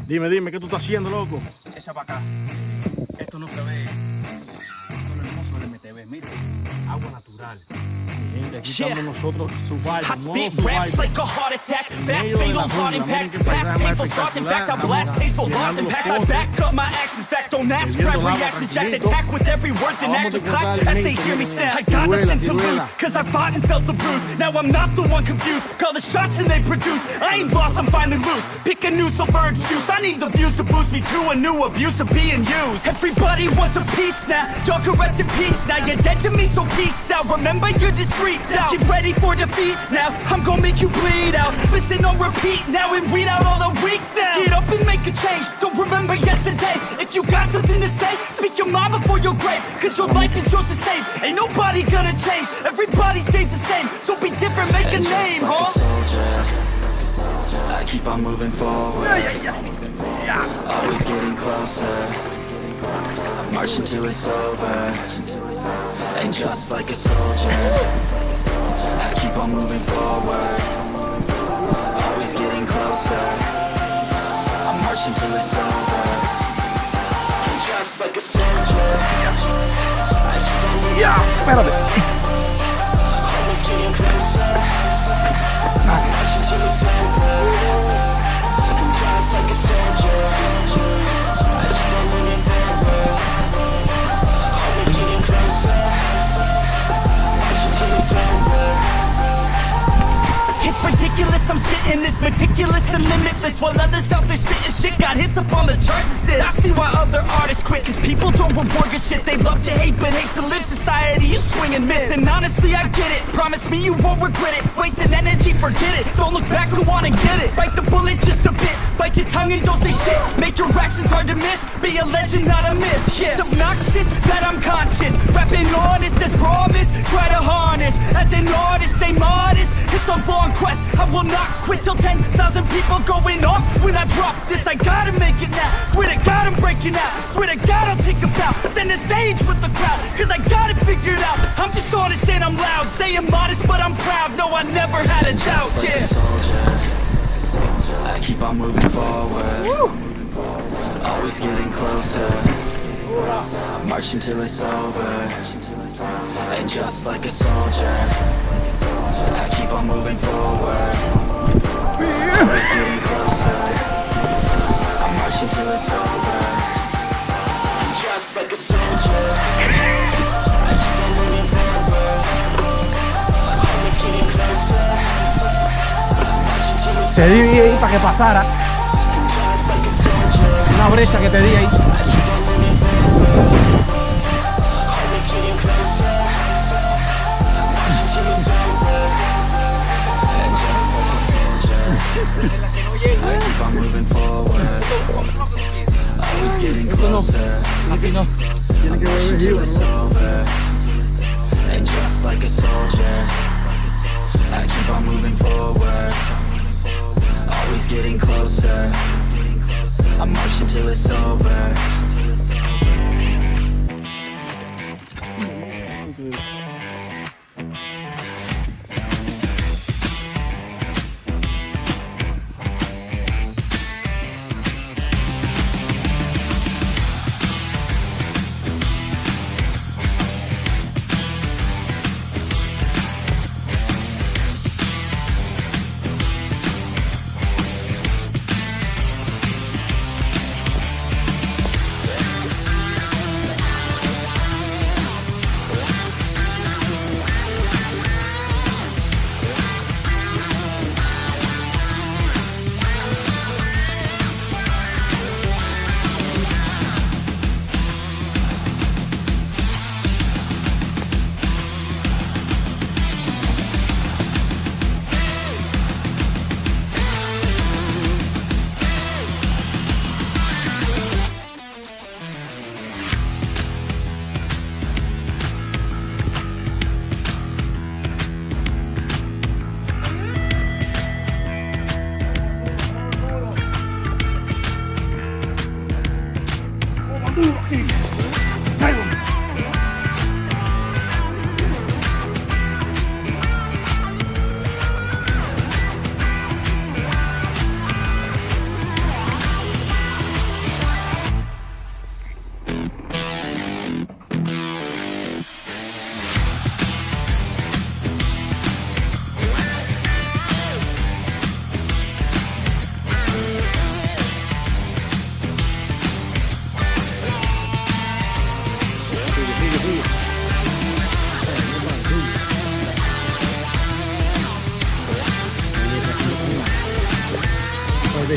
Dime, ¿qué tú estás haciendo, loco? Echa para acá. Esto no se ve. Esto no es hermoso del MTV. Mira, agua natural. Gente, aquí estamos nosotros I survival, spit modo raps survival. like a heart attack. En Fast medio de fatal la heart jungla, impacts. miren qué Past paisaje más painful scars. In fact, I espectacular. blast tasteful Estamos bars and llenando past. I potes, back up my actions. Fact, don't ask. bebiendo Grab agua reactions. Jacked tranquilito. attack with every word. Then Acabamos act de with class cortar el as they meat, hear me miren, snap. I miren. got Ciruela, nothing to lose. ciruela. Cause I fought and felt the bruise. Now I'm not the one confused. Call the shots and they produce. I ain't lost, I'm finally loose. Pick a new silver excuse. I need the views to boost me to a new abuse of being used. Everybody wants a piece now. Y'all can rest in peace now. You're dead to me, so peace out. Remember you're discreet now. Get ready for defeat now. I'm gonna make you bleed out. Listen on repeat now and weed out all the weak now. Get up and make a change. Don't remember yesterday. If you got something to say, speak your mind before your grave. Cause your life is yours to save. Ain't nobody gonna change. Everybody stays the same. So be different, make a name, Like a huh? soldier, I keep on moving forward. Always getting closer. I'm marching till it's over. And just like a soldier, I keep on moving forward. Always getting closer. I'm marching till it's over. And just like a soldier, I keep on moving Espérate. always getting closer. I'm marching till it's over. And just like a soldier, I keep on moving forward. Always getting closer. Marching till it's over. It's ridiculous, I'm spitting this meticulous and limitless. While others out there spitting shit got hits up on the charts and shit. I see why other artists quit, cause people don't reward good shit. They love to hate but hate to live. Society, you swing and miss. And honestly, I get it. Promise me you won't regret it. Wasting energy, forget it. Don't look back, go on and get it. Bite the bullet just a bit. Bite your tongue and don't say shit. Make your actions hard to miss. Be a legend, not a myth. Yeah. It's obnoxious that I'm conscious. Rapping honest as promise. Try to harness. As an artist, stay modest. It's a long quest. I will not quit till 10,000 people going off. When I drop this, I gotta make it now. Swear to God, I'm breaking out. Swear to God, I'll take a bow. Stand the stage with the crowd. Cause I got it figured out. I'm just honest and I'm loud. Saying modest, but I'm proud. No, I never had a doubt. Just like Yeah. a soldier, I keep on moving forward. Always getting closer. I'm marching till it's over. And just like a soldier, I keep on moving forward. Always getting closer. I'm marching till it's over. And just like a soldier, I keep on moving forward. Always getting closer. I'm marching till it's Te di ahí para que pasara. just like a soldier. Una brecha que te di ahí. I keep on moving forward. Always getting closer. I'm marching till it's over. And just like a soldier, I keep on moving forward. Always getting closer. Así no. Tiene I'm que marching beber till giro, it's ¿no? over. And just like a soldier, I keep on moving forward. Always getting closer. I'm marching till it's over.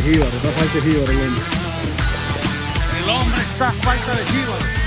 jíbaro, está falta de jíbaro el hombre. El hombre está a falta de jíbaro.